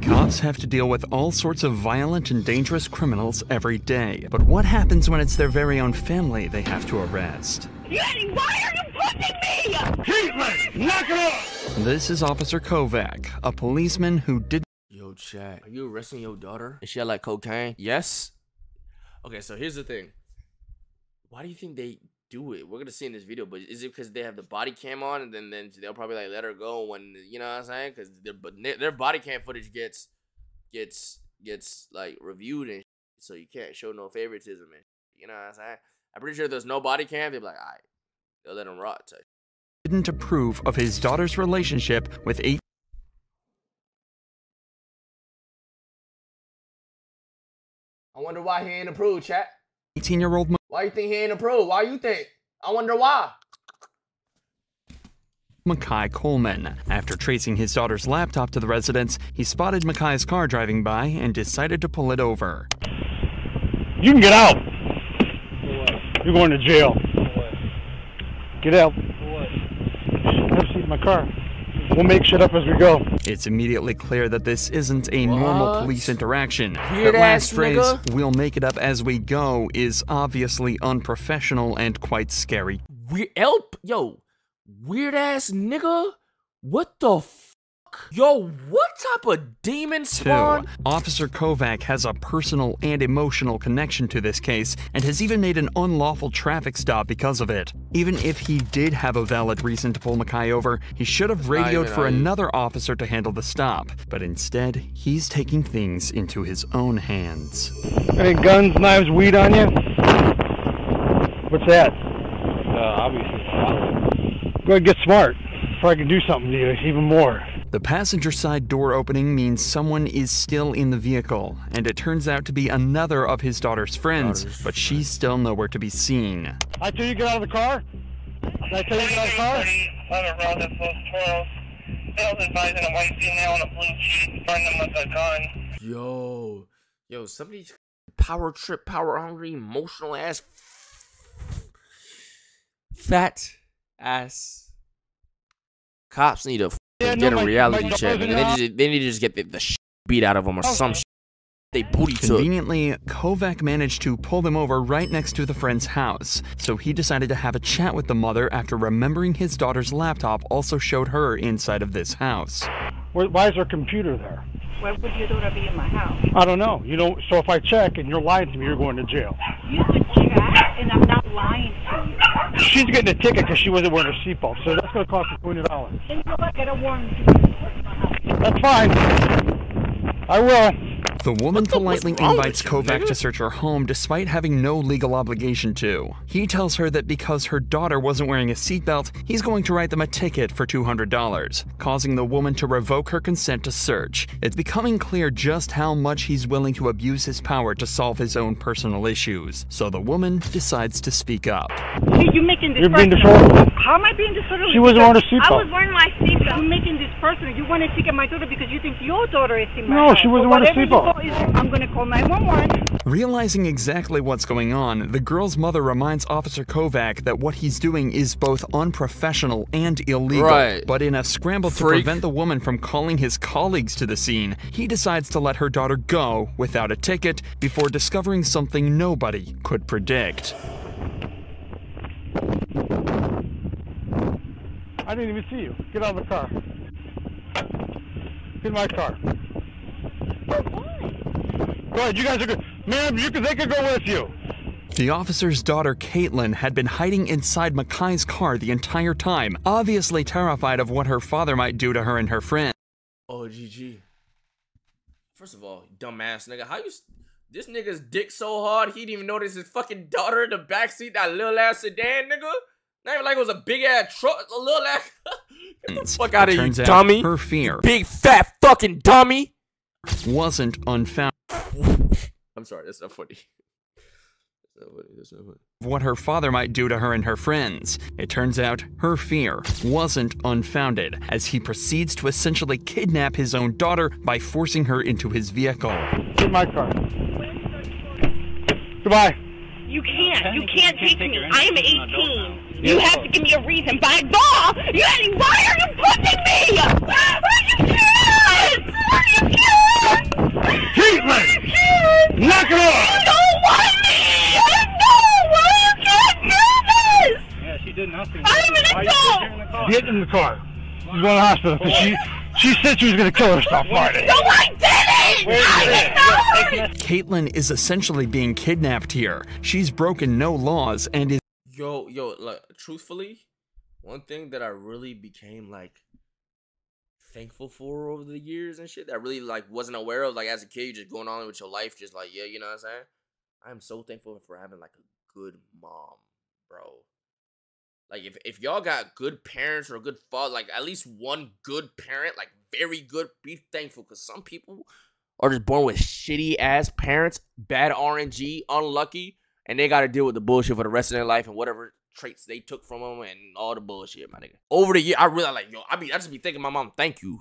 Cops have to deal with all sorts of violent and dangerous criminals every day. But what happens when it's their very own family they have to arrest? Yeti, why are you pushing me? Caitlin, knock it off! This is Officer Kovac, a policeman who did. Yo, Chad, are you arresting your daughter? Is she had like cocaine? Yes? Okay, so here's the thing. Why do you think they do it? We're gonna see in this video, but is it because they have the body cam on and then they'll probably like let her go when, you know what I'm saying? Because their body cam footage gets like reviewed and so you can't show no favoritism and you know what I'm saying? I'm pretty sure there's no body cam. They'll be like, all right, they'll let him rot. Didn't approve of his daughter's relationship with I wonder why he ain't approved, chat. 18-year-old. Why you think he ain't approved? Why you think? I wonder why. Makai Coleman. After tracing his daughter's laptop to the residence, he spotted Makai's car driving by and decided to pull it over. You can get out. You're going to jail. Get out. Have a seat in my car. We'll make shit up as we go. It's immediately clear that this isn't a normal police interaction. Weird That last ass phrase, nigga. "we'll make it up as we go," is obviously unprofessional and quite scary. Weird ass nigga. What the fuck? Yo, what type of demon spawn? 2. Officer Kovac has a personal and emotional connection to this case and has even made an unlawful traffic stop because of it. Even if he did have a valid reason to pull Makai over, he should have radioed for another officer to handle the stop. But instead, he's taking things into his own hands. Any guns, knives, weed on you? What's that? Obviously. Go ahead, get smart before I can do something to you, even more. The passenger side door opening means someone is still in the vehicle, and it turns out to be another of his daughter's friends, but she's still nowhere to be seen. I tell you get out of the car? Did I tell you get out of the car? Advising a white female on a blue Jeep, find them with a gun. Yo, somebody's power trip, power hungry, emotional ass, fat ass cops need to get a reality check. They need to just get the shit beat out of them or some shit. They booty took. Conveniently, Kovac managed to pull them over right next to the friend's house, so he decided to have a chat with the mother after remembering his daughter's laptop also showed her inside of this house. Why is her computer there? Why would your daughter be in my house? I don't know. You know, so if I check and you're lying to me, you're going to jail. You could check, and I'm not lying to you. She's getting a ticket because she wasn't wearing her seatbelt, so that's going to cost her $20. Then you know what? Get a warrant. That's fine. I will. The woman politely wrong with invites you, Kovac nigga? to search her home despite having no legal obligation to. He tells her that because her daughter wasn't wearing a seatbelt, he's going to write them a ticket for $200, causing the woman to revoke her consent to search. It's becoming clear just how much he's willing to abuse his power to solve his own personal issues. So the woman decides to speak up. Hey, you making this You're being personal. disorderly. How am I being disorderly? She wasn't wearing a I seatbelt. was wearing my seatbelt. You're making this personal. You want to take my daughter because you think your daughter is in my No, house. she wasn't So wearing a whatever you seatbelt. call it, I'm going to call 911. Realizing exactly what's going on, the girl's mother reminds Officer Kovac that what he's doing is both unprofessional and illegal. Right. But in a scramble to prevent the woman from calling his colleagues to the scene, he decides to let her daughter go without a ticket before discovering something nobody could predict. I didn't even see you. Get out of the car. Get in my car. Go ahead, you guys are good. Ma'am, they could go with you. The officer's daughter, Caitlin, had been hiding inside Makai's car the entire time, obviously terrified of what her father might do to her and her friend. Oh, GG. First of all, dumbass nigga, this nigga's dick so hard he didn't even notice his fucking daughter in the backseat that little ass sedan, nigga. Not even like it was a big ass truck, a little ass. Get the fuck out of here, dummy. Her fear, big fat fucking dummy, wasn't unfounded. I'm sorry, that's not funny. That's not funny. What her father might do to her and her friends. It turns out her fear wasn't unfounded, as he proceeds to essentially kidnap his own daughter by forcing her into his vehicle. Get in my car. Goodbye. You can't take me. I am 18. You have to give me a reason. By law, Yeti, why are you pushing me? Are you kidding? Are you kidding? Knock it off! You don't want me! I know! Why you can't do this? Yeah, she did nothing. I'm an adult! Get in the car. She's going to the hospital. She said she was going to kill herself Friday. No, I didn't! Caitlin is essentially being kidnapped here. She's broken no laws and is Yo, like, truthfully, one thing that I really became, like, thankful for over the years and shit that I really, like, wasn't aware of, like, as a kid, you just going on with your life, just like, yeah, you know what I'm saying? I'm so thankful for having, like, a good mom, bro. Like, if y'all got good parents or a good father, like, at least one good parent, like, very good, be thankful, because some people are just born with shitty-ass parents, bad RNG, unlucky, and they got to deal with the bullshit for the rest of their life and whatever traits they took from them and all the bullshit, my nigga. Over the year, I realized, like, yo, I just be thinking, my mom, thank you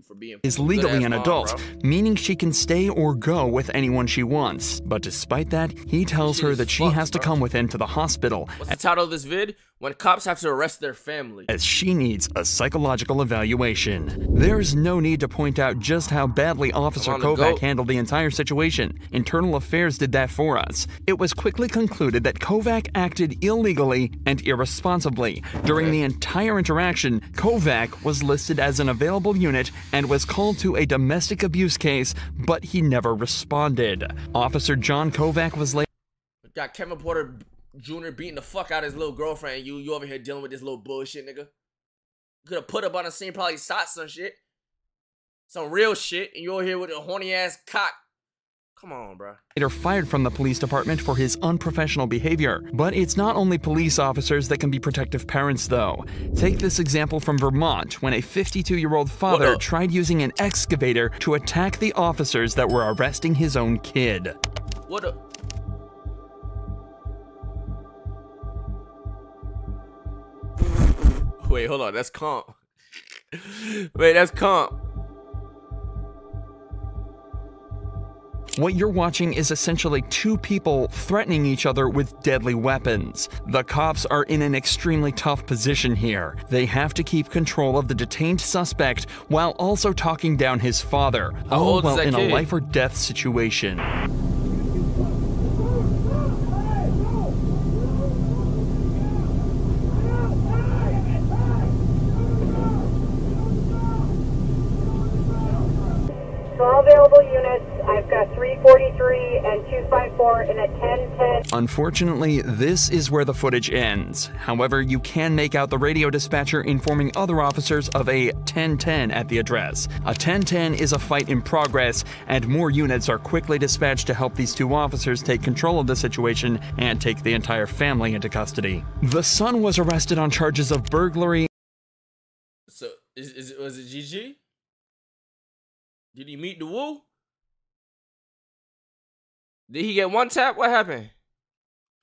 for being is legally an mom, adult, bro. meaning she can stay or go with anyone she wants. But despite that, he tells her that she has to come with him to the hospital. What's the title of this vid? When cops have to arrest their family. As she needs a psychological evaluation. There's no need to point out just how badly Officer Kovac handled the entire situation. Internal Affairs did that for us. It was quickly concluded that Kovac acted illegally and irresponsibly. During the entire interaction, Kovac was listed as an available unit and was called to a domestic abuse case, but he never responded. Officer John Kovac was later Got Kevin Porter Jr. beating the fuck out of his little girlfriend, and you over here dealing with this little bullshit, nigga. Could have put up on the scene, probably shot some shit. Some real shit, and you over here with a horny ass cock. Come on, bro. Later fired from the police department for his unprofessional behavior. But it's not only police officers that can be protective parents, though. Take this example from Vermont, when a 52-year-old father tried using an excavator to attack the officers that were arresting his own kid. What a... Wait, hold on. That's comp. Wait, that's comp. What you're watching is essentially two people threatening each other with deadly weapons. The cops are in an extremely tough position here. They have to keep control of the detained suspect while also talking down his father. All while in a life or death situation. All available units, I've got 343 and 254 and a 1010. Unfortunately, this is where the footage ends. However, you can make out the radio dispatcher informing other officers of a 1010 at the address. A 1010 is a fight in progress, and more units are quickly dispatched to help these two officers take control of the situation and take the entire family into custody. The son was arrested on charges of burglary. So, was it GG? Did he meet the woo? Did he get one tap? What happened?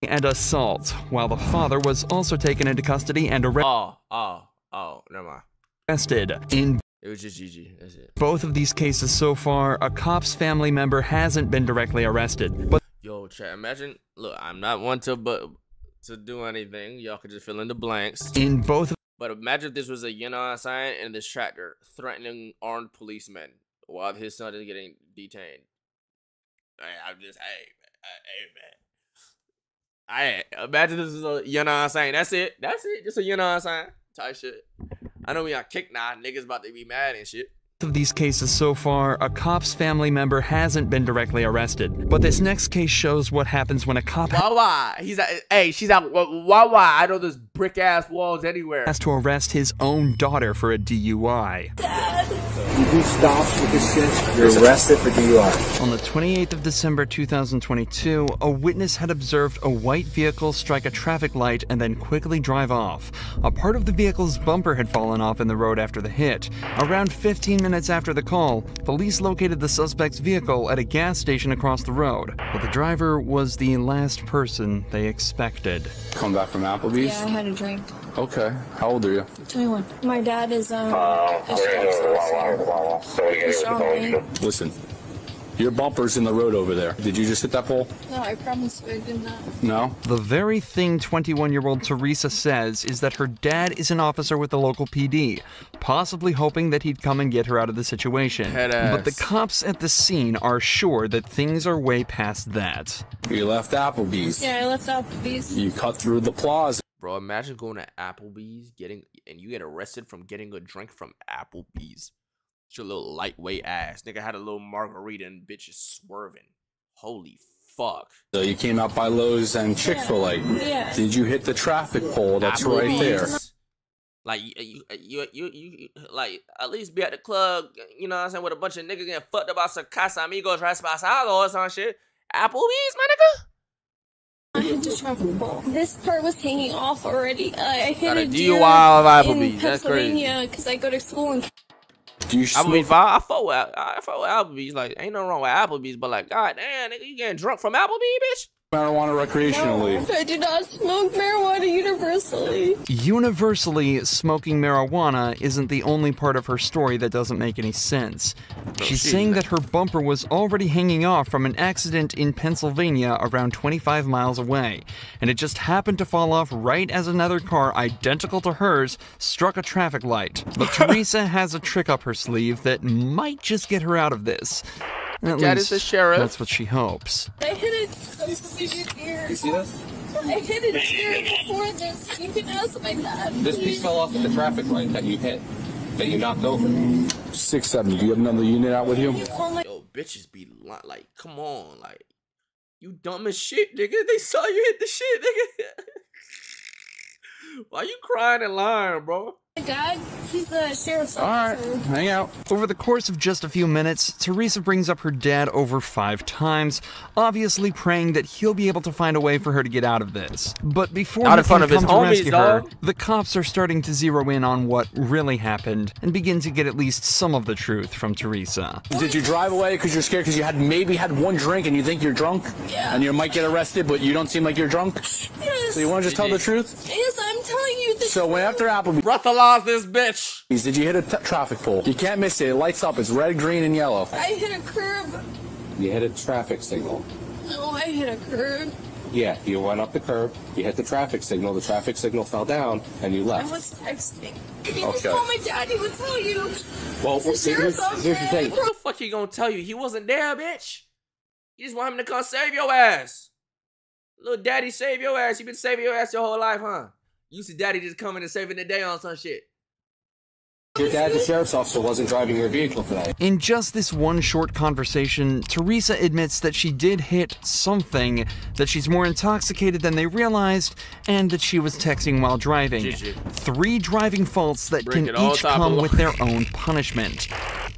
And assault, while the father was also taken into custody and Oh, never mind. arrested. In It was just GG. That's it. both of these cases so far, a cop's family member hasn't been directly arrested. But Yo, chat, imagine, look, I'm not one to do anything. Y'all could just fill in the blanks. in both But imagine if this was a, you know what I'm saying, and this tractor threatening armed policemen while his son is getting detained. I'm just, hey, man. Imagine this is a, you know what I'm saying. That's it. Just a, you know what I'm saying, type shit. I know we on kick now. Niggas about to be mad and shit. of these cases so far, a cop's family member hasn't been directly arrested. But this next case shows what happens when a cop He's at, hey, she's out. Wawa. I know there's brick ass walls anywhere. has to arrest his own daughter for a DUI. You stop with this shit, you're arrested for DUI. On the 28th of December 2022, a witness had observed a white vehicle strike a traffic light and then quickly drive off. A part of the vehicle's bumper had fallen off in the road after the hit. Around 15 minutes after the call, police located the suspect's vehicle at a gas station across the road, but the driver was the last person they expected. Come back from Applebee's? Yeah, I had a drink. Okay. How old are you? 21. My dad is, Listen, Your bumper's in the road over there. Did you just hit that pole? No, I promise I did not. No? The very thing 21-year-old Teresa says is that her dad is an officer with the local PD, possibly hoping that he'd come and get her out of the situation. But the cops at the scene are sure that things are way past that. You left Applebee's. Yeah, I left Applebee's. You cut through the plaza. Bro, imagine going to Applebee's and you get arrested from getting a drink from Applebee's. It's your little lightweight ass. Nigga had a little margarita and bitch is swerving. Holy fuck. So you came out by Lowe's and Chick-fil-A. Yeah. Did you hit the traffic pole that's right there? Like you like at least be at the club, you know what I'm saying, with a bunch of niggas getting fucked about some Casamigos Respasado or some shit. Applebee's, my nigga? I hit the traffic pole. This part was hanging off already. I hit a deer DUI of Applebee's. in That's crazy. Pennsylvania because I go to school in. Do you I fuck with Applebee's. Like, ain't nothing wrong with Applebee's, but like, god damn, nigga, you getting drunk from Applebee's, bitch? marijuana recreationally? No, I do not smoke marijuana universally. Universally, smoking marijuana isn't the only part of her story that doesn't make any sense. She's saying that her bumper was already hanging off from an accident in Pennsylvania around 25 miles away, and it just happened to fall off right as another car identical to hers struck a traffic light. But Teresa has a trick up her sleeve that might just get her out of this. At Dad least, is the sheriff. that's what she hopes. I hit a deer. You see this? I hit a deer before this. You can ask my dad. This piece fell off at the traffic light that you hit, that you knocked over. 6-7. Do you have another unit out with you? Yo, bitches be like, come on, like, you dumb as shit, nigga. They saw you hit the shit, nigga. Why you crying and lying, bro? My dad, he's a sheriff's officer. Alright, hang out. Over the course of just a few minutes, Teresa brings up her dad over 5 times, obviously praying that he'll be able to find a way for her to get out of this. But before Out he in front can of his come to homies, rescue her, dog. the cops are starting to zero in on what really happened and begin to get at least some of the truth from Teresa. Did you drive away because you're scared because you maybe had one drink and you think you're drunk? Yeah. And you might get arrested, but you don't seem like you're drunk? Yes. So you want to just tell the truth? Yes, I'm telling you the So when after Applebee's, Breathalyze this bitch. did you hit a traffic pole? You can't miss it. It lights up. It's red, green, and yellow. I hit a curb. You hit a traffic signal. No, I hit a curb. Yeah, you went up the curb, you hit the traffic signal fell down, and you I left. was texting. If you just Okay. call my dad, he would tell you. Well, It's the here's sheriff's the thing. office. What the fuck he gonna tell you? He wasn't there, bitch. You just want him to come save your ass. Little daddy save your ass. You been saving your ass your whole life, huh? You see daddy just coming and saving the day on some shit. Your dad, the sheriff's officer, wasn't driving your vehicle today. In just this one short conversation, Teresa admits that she did hit something, that she's more intoxicated than they realized, and that she was texting while driving. GG. 3 driving faults that Break can it all each top come below. with their own punishment.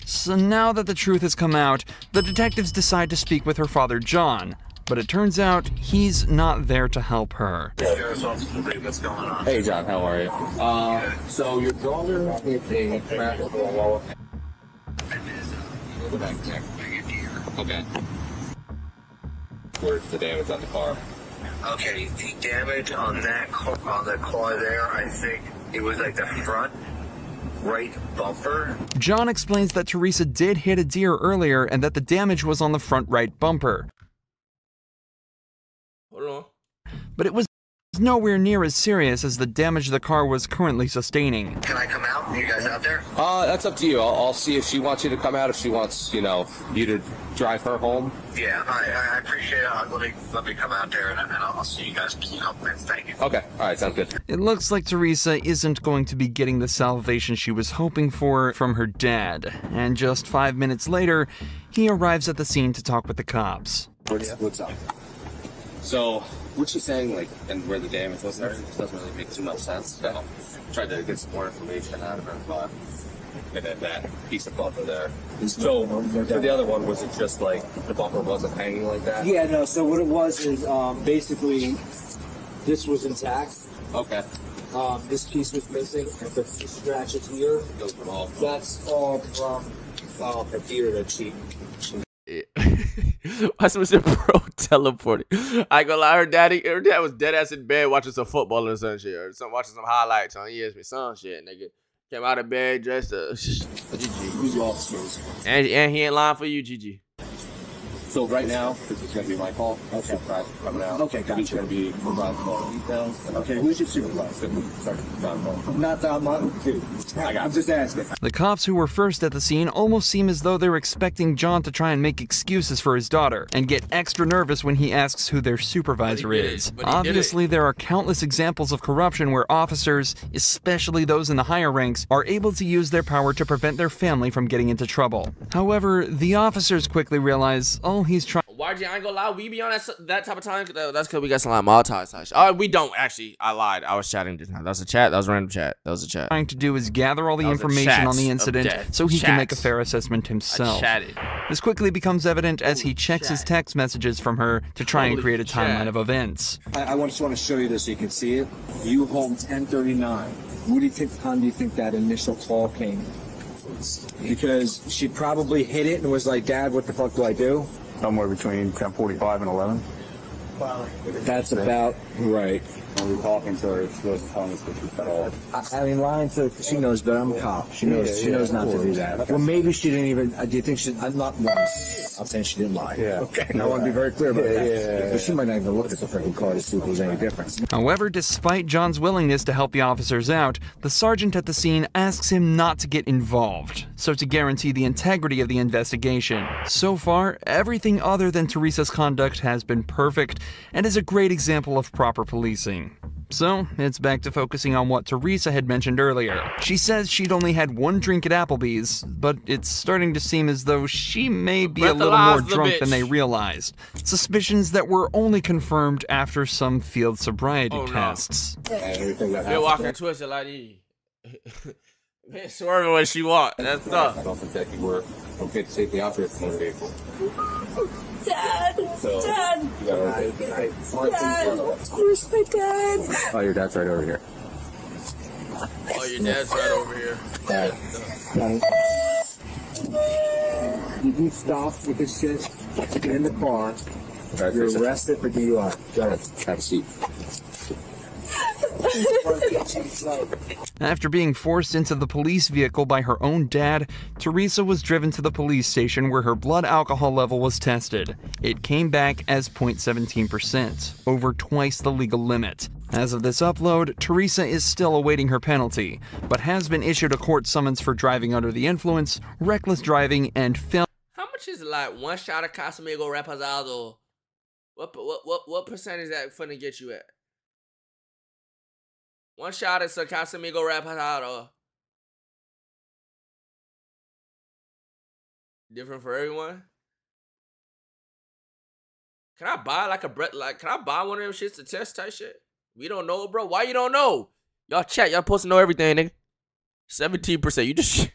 So now that the truth has come out, the detectives decide to speak with her father, John. But it turns out he's not there to help her. Hey, John, how are you? So your daughter hit a traffic pole. Okay. Where's the damage on the car? Okay, the damage on that car, there, I think it was like the front right bumper. John explains that Teresa did hit a deer earlier and that the damage was on the front right bumper. Hold on. But it was nowhere near as serious as the damage the car was currently sustaining. Can I come out? Are you guys out there? That's up to you. I'll see if she wants you to come out, if she wants, you to drive her home. Yeah, I appreciate it. Let me come out there and I'll see you guys. Thank you. Okay, alright, sounds good. It looks like Teresa isn't going to be getting the salvation she was hoping for from her dad, and just 5 minutes later, he arrives at the scene to talk with the cops. What's up? So, what she's saying, like, and where the damage was and everything, doesn't really make too much sense. So, tried to get some more information out of her, but and then that piece of bumper there. So, for the other one, was it just like the bumper wasn't hanging like that? Yeah, no, so what it was is basically this was intact. Okay. This piece was missing, and the scratches here, Those were all. that's all from the deer that she I was a pro teleporting. I ain't gonna lie, her dad was dead ass in bed watching some football or some shit, or watching some highlights on ESPN, some shit, nigga. Came out of bed dressed up. GG. Who's the officers? And he ain't lying for you, GG. So right now, this is going to be my call. Okay. Coming out. Okay, gotcha. He's going to be providing all the details. Okay, who's your supervisor? Sorry, Not that dude. I'm just asking. The cops who were first at the scene almost seem as though they're expecting John to try and make excuses for his daughter, and get extra nervous when he asks who their supervisor is. Obviously, there are countless examples of corruption where officers, especially those in the higher ranks, are able to use their power to prevent their family from getting into trouble. However, the officers quickly realize all he's trying. YG, I ain't gonna lie, we be on that type of time. That's because we got some like multi-touch. Oh, we don't actually. I lied. I was chatting just now. That was a chat. That was a random chat. That was a chat. Trying to do is gather all the information on the incident so he can make a fair assessment himself. This quickly becomes evident as he checks his text messages from her to try and create a timeline of events. I just want to show you this so you can see it. You home 1039. What do you think time do you think that initial call came? Because she probably hit it and was like, Dad, what the fuck do I do? Somewhere between 10:45 and 11. That's about right. When we're talking to her, she wasn't telling us the truth at all. I mean, lying to she knows better. I'm a cop. She knows. She knows not to do that. Well, maybe she didn't even. Do you think she? I'm not. I'm saying she didn't lie. Yeah. Okay. I want to be very clear about that. But she might not even look at the freaking car to see if there's any difference. However, despite John's willingness to help the officers out, the sergeant at the scene asks him not to get involved, so to guarantee the integrity of the investigation. So far, everything other than Teresa's conduct has been perfect and is a great example of proper policing. So, it's back to focusing on what Teresa had mentioned earlier. She says she'd only had one drink at Applebee's, but it's starting to seem as though she may be a little more drunk than they realized. Suspicions that were only confirmed after some field sobriety tests. They're walking twisted like these. Man, swerving when she walked. That's tough. I don't think that you were okay to take the outfit from the vehicle. Dad! So, Dad! Dad! Where's my dad? Oh, your dad's right over here. Oh, your dad's right over here. Dad. Did you stop with this shit? Get in the car. Okay, you're arrested for DUI. Go ahead. Have a seat. After being forced into the police vehicle by her own dad, Teresa was driven to the police station where her blood alcohol level was tested. It came back as 0.17%, over twice the legal limit. As of this upload, Teresa is still awaiting her penalty, but has been issued a court summons for driving under the influence, reckless driving, and film. How much is like one shot of Casamigo Reposado? What percent is that finna get you at? One shot is a Casamigo Reposado. Different for everyone. Can I buy like a can I buy one of them shits to test type shit? We don't know, bro. Why you don't know? Y'all chat. Y'all supposed to know everything, nigga. 17%. You just.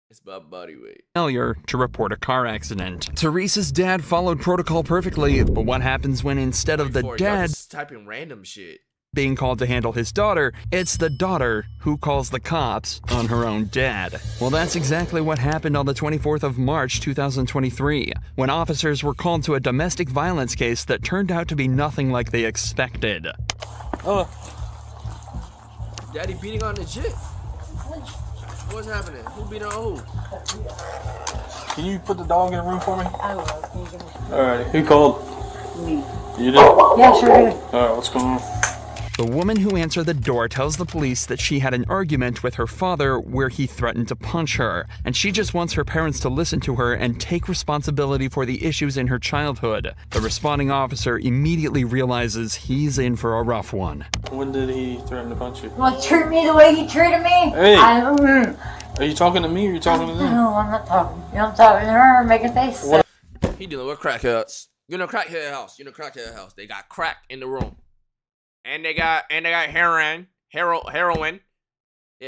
It's about body weight. Failure to report a car accident. Teresa's dad followed protocol perfectly, but what happens when instead of the dad just typing random shit being called to handle his daughter, it's the daughter who calls the cops on her own dad? Well, that's exactly what happened on the 24th of March 2023, when officers were called to a domestic violence case that turned out to be nothing like they expected. Oh, Daddy beating on the jit. What's happening? Who beat on who? Can you put the dog in a room for me? I will. Alright, who called? Me. You did? Yeah, sure did. Alright, what's going on? The woman who answered the door tells the police that she had an argument with her father where he threatened to punch her, and she just wants her parents to listen to her and take responsibility for the issues in her childhood. The responding officer immediately realizes he's in for a rough one. When did he threaten to punch you? Well, treat me the way he treated me. Hey! Are you talking to me or are you talking to them? No, I'm not talking. You know, I'm talking to her, making face. What? He dealing with crackheads. You know, crackhead house. Crackhead house. They got crack in the room. And they got heroin. Yeah,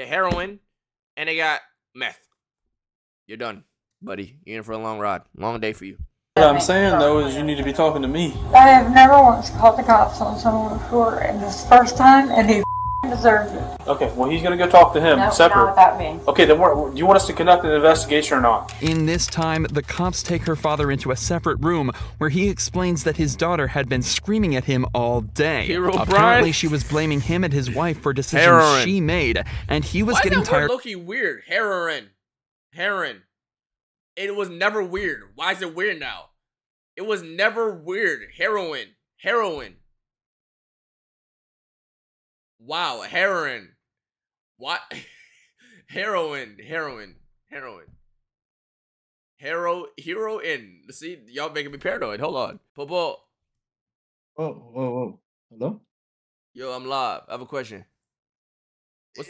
heroin. And they got meth. You're done, buddy. You're in for a long ride. Long day for you. What I'm saying, though, is you need to be talking to me. I have never once called the cops on someone before, and this is the first time, and he deserves it. Okay, well, he's going to go talk to him, separate. Not without me. Okay, then do you want us to conduct an investigation or not? In this time, the cops take her father into a separate room where he explains that his daughter had been screaming at him all day. Apparently, she was blaming him and his wife for decisions she made, and he was getting tired. Why is that word low-key weird? Heroin. It was never weird. Why is it weird now? It was never weird. Heroin. Wow, heroin. What? Heroin. See, y'all making me paranoid. Hold on. Popo. Whoa. Hello? Yo, I'm live. I have a question. What's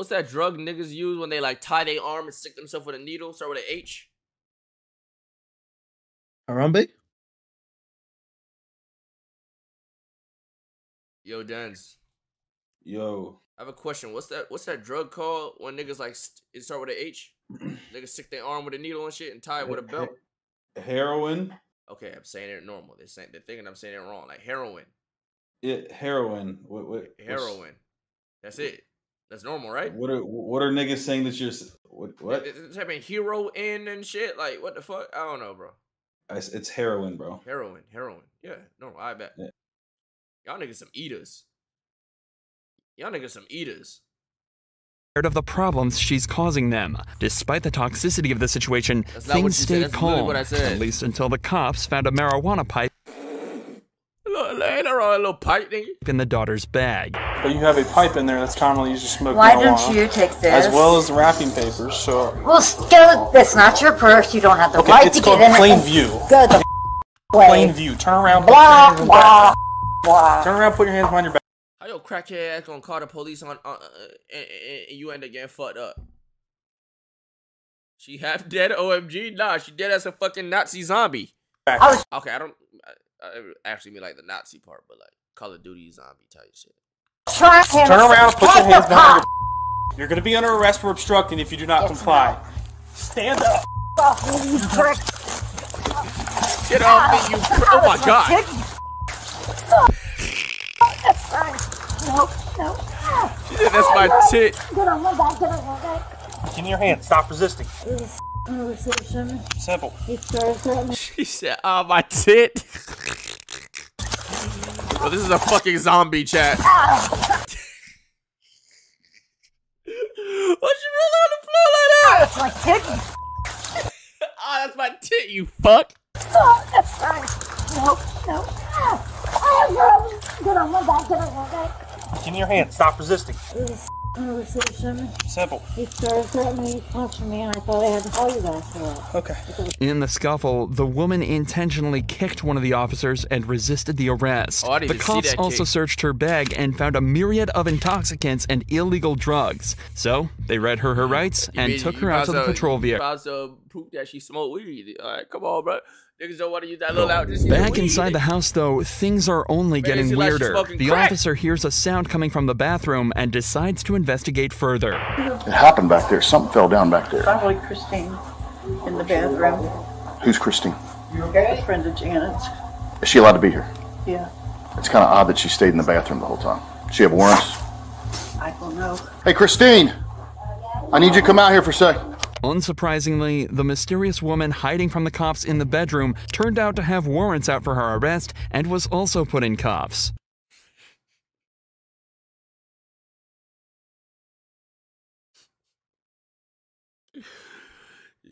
that drug niggas use when they like tie their arm and stick themselves with a needle? Start with an H? Harambe? Yo, Dens. Yo. I have a question. What's that drug called when niggas like it start with an H? Niggas stick their arm with a needle and shit and tie it with a belt. Heroin. Okay, I'm saying it normal. They're thinking I'm saying it wrong. Like heroin. Heroin. What? Heroin. That's it. That's normal, right? What are niggas saying that you're? What? It's having heroin and shit. Like what the fuck? I don't know, bro. It's heroin, bro. Heroin. Yeah, normal. I bet. Yeah. Y'all niggas some eaters. Of the problems she's causing them. Despite the toxicity of the situation, things stayed calm, at least until the cops found a marijuana pipe in the daughter's bag. But you have a pipe in there that's commonly used to smoke marijuana. Why don't you take this? As well as the wrapping papers, so... Well, go, that's not your purse. You don't have the right to get in. It's called plain view. Go the way. Plain view. Turn around, put blah, your hands blah, blah. Turn around, put your hands behind your back. How your crackhead ass gonna call the police on and you end up getting fucked up? She half dead, OMG? Nah, she dead as a fucking Nazi zombie. Okay, I actually mean like the Nazi part, but like Call of Duty zombie type shit. Turn around, put your hands behind your. You're gonna be under arrest for obstructing if you do not comply. Stand up. Get off me, you! Oh my god! No. She said that's my tit. Get on my back. Give me your hand. Stop resisting. Simple. She said, "Oh, my tit." Well, this is a fucking zombie chat. Why'd you roll on the floor like that? That's my tit. Oh, that's my tit, you fuck. Oh, that's right. No. Get on my back. Give me your hand. Stop resisting. Simple. He started threatening me, punching me, and I thought I had to call you guys for that. Okay. In the scuffle, the woman intentionally kicked one of the officers and resisted the arrest. Oh, I didn't the even see cops that also kick. searched her bag and found a myriad of intoxicants and illegal drugs. So they read her rights and took her out to the patrol vehicle. Also, proof that she smoked weed. All right, come on, bro. Niggas don't want to use that little out. Back inside the house, though, things are only getting weirder. The officer hears a sound coming from the bathroom and decides to investigate further. It happened back there. Something fell down back there. Probably Christine in the bathroom. Who's Christine? A friend of Janet's. Is she allowed to be here? Yeah. It's kind of odd that she stayed in the bathroom the whole time. Does she have warrants? I don't know. Hey, Christine! I need you to come out here for a sec. Unsurprisingly, the mysterious woman hiding from the cops in the bedroom turned out to have warrants out for her arrest and was also put in cuffs.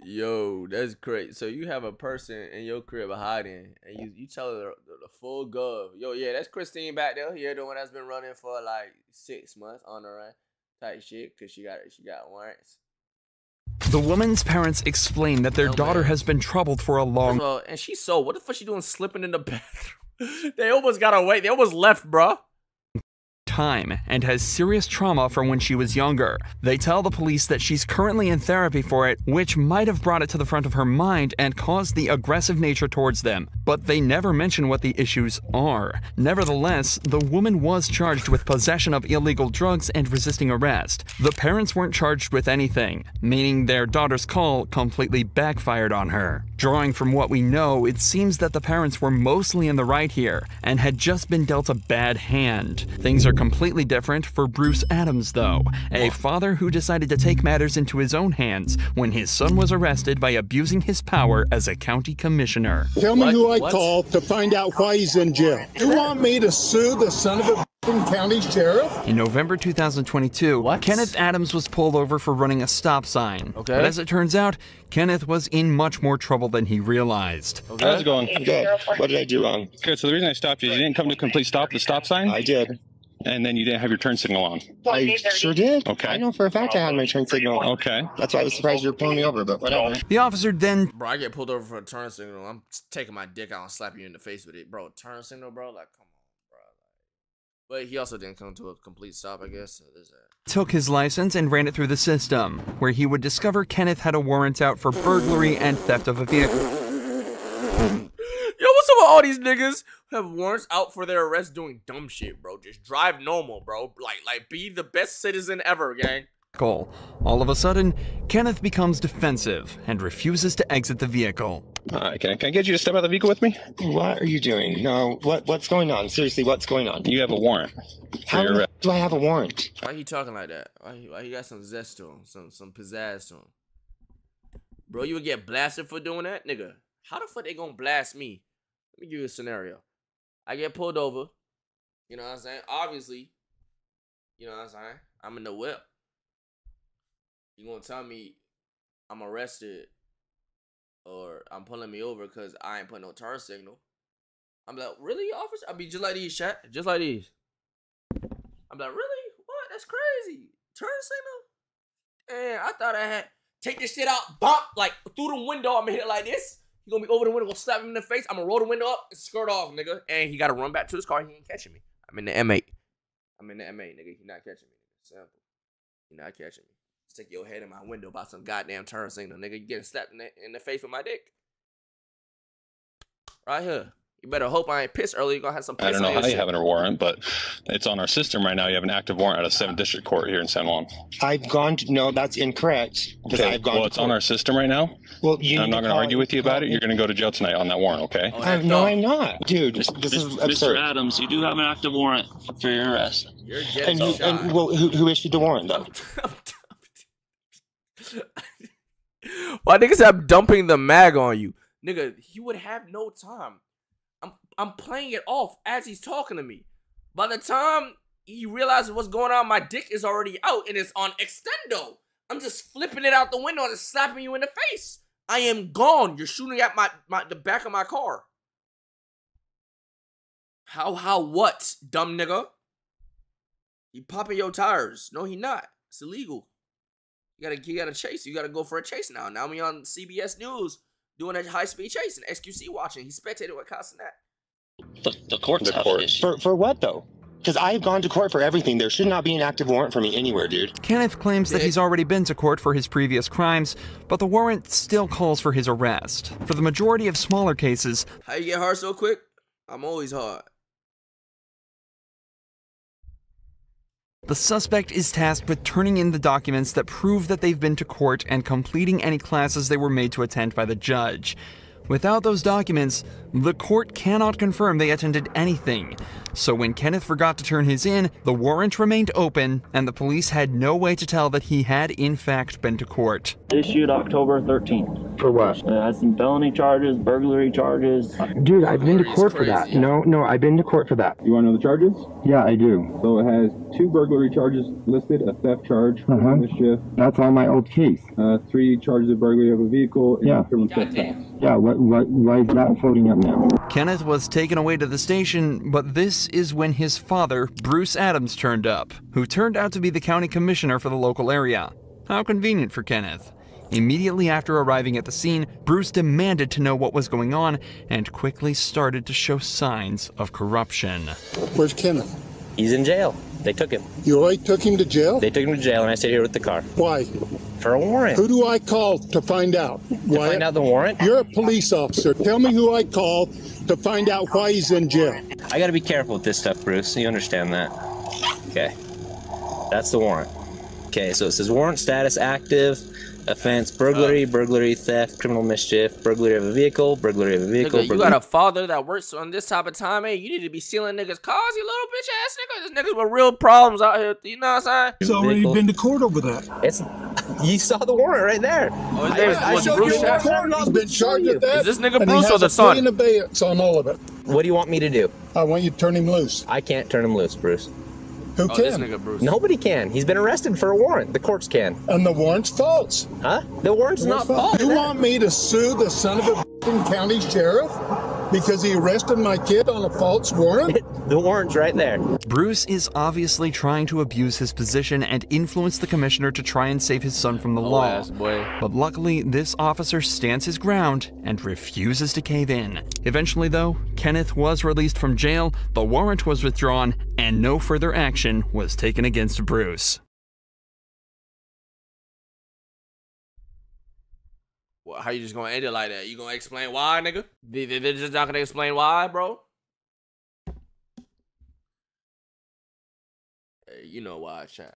Yo, that's great. So you have a person in your crib hiding, and you tell her the full gov. Yo, yeah, that's Christine back there. Yeah, the one that's been running for like 6 months on the run type shit, cause she got warrants. The woman's parents explain that their daughter has been troubled for a long time. And she's what the fuck she doing slipping in the bathroom? They almost got away. They almost left, bruh. And has serious trauma from when she was younger. They tell the police that she's currently in therapy for it, which might have brought it to the front of her mind and caused the aggressive nature towards them. But they never mention what the issues are. Nevertheless, the woman was charged with possession of illegal drugs and resisting arrest. The parents weren't charged with anything, meaning their daughter's call completely backfired on her. Drawing from what we know, it seems that the parents were mostly in the right here and had just been dealt a bad hand. Things are completely different for Bruce Adams, though, a father who decided to take matters into his own hands when his son was arrested by abusing his power as a county commissioner. Tell me who I called to find out why he's in jail. You want me to sue the son of a... County Sheriff? In November 2022, Kenneth Adams was pulled over for running a stop sign. Okay. But as it turns out, Kenneth was in much more trouble than he realized. How's it going? Good. What did I do wrong? Good. So the reason I stopped you, you didn't come to complete stop the stop sign? I did. And then you didn't have your turn signal on? I sure did. Okay. I know for a fact I had my turn signal on. Okay. That's why I was surprised you were pulling me over, but whatever. The officer then... Bro, I get pulled over for a turn signal. I'm taking my dick out and slap you in the face with it. Bro, turn signal, bro? Like, come on. But he also didn't come to a complete stop, I guess. So there's that. Took his license and ran it through the system, where he would discover Kenneth had a warrant out for burglary and theft of a vehicle. Yo, what's up with all these niggas who have warrants out for their arrest doing dumb shit, bro? Just drive normal, bro. Like be the best citizen ever, gang. All of a sudden, Kenneth becomes defensive and refuses to exit the vehicle. Can I get you to step out of the vehicle with me? What are you doing? No, what's going on? Seriously, what's going on? You have a warrant. How do I have a warrant? Why he talking like that? Why he got some zest to him? Some pizzazz to him? Bro, you would get blasted for doing that? Nigga, how the fuck they gonna blast me? Let me give you a scenario. I get pulled over. You know what I'm saying? Obviously, you know what I'm saying? I'm in the whip. You gonna tell me I'm arrested or I'm pulling me over because I ain't put no turn signal? I'm like, really, officer? I mean, just like these, chat. Just like these. I'm like, really? What? That's crazy. Turn signal? And I thought I had take this shit out, bump, like through the window. I'm gonna hit it like this. He gonna be over the window, gonna slap him in the face. I'm gonna roll the window up and skirt off, nigga. And he gotta run back to his car. He ain't catching me. I'm in the M8. I'm in the M8, nigga. He not catching me. Simple. He not catching me. Stick your head in my window about some goddamn turn signal, nigga. You getting slapped in the face with my dick. Right here. You better hope I ain't pissed early. You're gonna have some piss. I don't know how you have a warrant, but it's on our system right now. You have an active warrant out of 7th District Court here in San Juan. I've gone to, no, that's incorrect. Okay, I've gone well, it's on our system right now. Well, I'm not going to argue with you about it. You're going to go to jail tonight on that warrant, okay? No, I'm not. Dude, this is absurd. Mr. Adams, you do have an active warrant for your arrest. You're getting shot. Who issued the warrant, though? Why niggas have dumping the mag on you? Nigga, he would have no time. I'm playing it off as he's talking to me. By the time he realizes what's going on, my dick is already out and it's on extendo. I'm just flipping it out the window and slapping you in the face. I am gone. You're shooting at the back of my car. How what, dumb nigga? You popping your tires. No, he not. It's illegal. You gotta chase. You gotta go for a chase now. Now we on CBS News doing a high-speed chase and XQC watching. He spectated what causing that. The court's have an issue. For what, though? Because I've gone to court for everything. There should not be an active warrant for me anywhere, dude. Kenneth claims that he's already been to court for his previous crimes, but the warrant still calls for his arrest. For the majority of smaller cases... How you get hard so quick? I'm always hard. The suspect is tasked with turning in the documents that prove that they've been to court and completing any classes they were made to attend by the judge. Without those documents, the court cannot confirm they attended anything. So when Kenneth forgot to turn his in, the warrant remained open, and the police had no way to tell that he had in fact been to court. Issued October 13th. For what? It has some felony charges, burglary charges. Dude, I've been to court for that. No, I've been to court for that. You want to know the charges? Yeah, I do. So it has 2 burglary charges listed, a theft charge, mischief. That's on my old case. 3 charges of burglary of a vehicle, and criminal trespass. Yeah, why is that floating up now? Kenneth was taken away to the station, but this is when his father, Bruce Adams, turned up, who turned out to be the county commissioner for the local area. How convenient for Kenneth. Immediately after arriving at the scene, Bruce demanded to know what was going on and quickly started to show signs of corruption. Where's Kenneth? He's in jail. They took him. You already took him to jail? They took him to jail, and I stayed here with the car. Why? For a warrant. Who do I call to find out? Why? Find out the warrant? You're a police officer. Tell me who I call to find out why he's in jail. I gotta be careful with this stuff, Bruce. You understand that? Okay. That's the warrant. Okay, so it says warrant status active. Offense, burglary, burglary, theft, criminal mischief, burglary of a vehicle, Nigga, you got a father that works on this type of time, hey, you need to be stealing niggas' cars, you little bitch ass nigga. There's niggas with real problems out here, you know what I'm saying? He's already been to court over that. You saw the warrant right there. Oh, his name I is showed Bruce. you the court. He's been charged with that. Is this nigga Bruce or the son? And abeyance on all of it. What do you want me to do? I want you to turn him loose. I can't turn him loose, Bruce. Who Oh, this can? nigga Bruce. Nobody can. He's been arrested for a warrant. The courts can. And the warrant's false. Huh? The warrant's not false. You want me to sue the son of a county sheriff because he arrested my kid on a false warrant? The warrant's right there. Bruce is obviously trying to abuse his position and influence the commissioner to try and save his son from the law. Ass boy. But luckily, this officer stands his ground and refuses to cave in. Eventually, though, Kenneth was released from jail, the warrant was withdrawn, and no further action was taken against Bruce. Well, how you just gonna end it like that? You gonna explain why, nigga? They're just not gonna explain why, bro? Hey, you know why, chat.